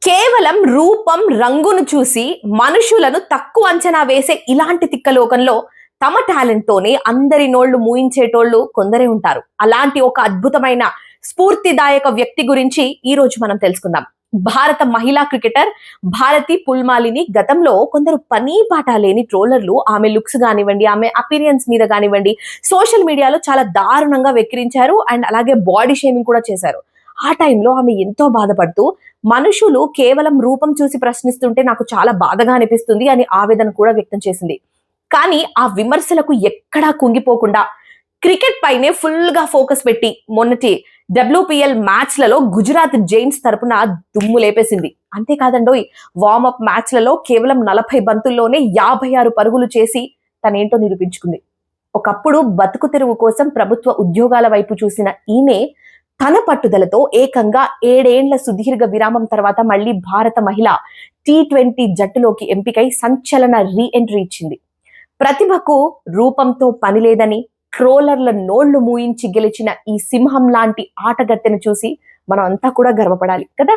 కేవలం రూపం రంగును చూసి మనుషులను తక్కువ అంచనా వేసే ఇలాంటి తిక్కలోకంలో తమ టాలెంట్ తోనే అందరి నోళ్లు మూయించేటోళ్లు కొందరే ఉంటారు. అలాంటి ఒక అద్భుతమైన స్ఫూర్తిదాయక వ్యక్తి గురించి ఈ రోజు మనం తెలుసుకుందాం. భారత మహిళా క్రికెటర్ భారతి పుల్మాలిని గతంలో కొందరు పని పాట లేని ట్రోలర్లు ఆమె లుక్స్ కానివ్వండి, ఆమె అపీరియన్స్ మీద కానివ్వండి, సోషల్ మీడియాలో చాలా దారుణంగా వెక్కిరించారు అండ్ అలాగే బాడీ షేమింగ్ కూడా చేశారు. ఆ టైంలో ఆమె ఎంతో బాధపడుతూ మనుషులు కేవలం రూపం చూసి ప్రశ్నిస్తుంటే నాకు చాలా బాధగా అనిపిస్తుంది అని ఆవేదన కూడా వ్యక్తం చేసింది. కానీ ఆ విమర్శలకు ఎక్కడా కుంగిపోకుండా క్రికెట్ పైనే ఫుల్ గా ఫోకస్ పెట్టి మొన్నటి WPL మ్యాచ్లలో గుజరాత్ జైంట్స్ తరపున దుమ్ము లేపేసింది. అంతేకాదండోయ్, వార్మప్ మ్యాచ్లలో కేవలం 40 బంతుల్లోనే 56 పరుగులు చేసి తనేంటో నిరూపించుకుంది. ఒకప్పుడు బతుకు తెరువు కోసం ప్రభుత్వ ఉద్యోగాల వైపు చూసిన ఈమె తన పట్టుదలతో ఏకంగా 7 ఏండ్ల సుదీర్ఘ విరామం తర్వాత మళ్లీ భారత మహిళ T20 జట్టులోకి ఎంపికై సంచలన రీఎంట్రీ ఇచ్చింది. ప్రతిభకు రూపంతో పని లేదని ట్రోలర్ల నోళ్లు మూయించి గెలిచిన ఈ సింహం లాంటి ఆటగత్తెను చూసి మనం అంతా కూడా గర్వపడాలి కదా.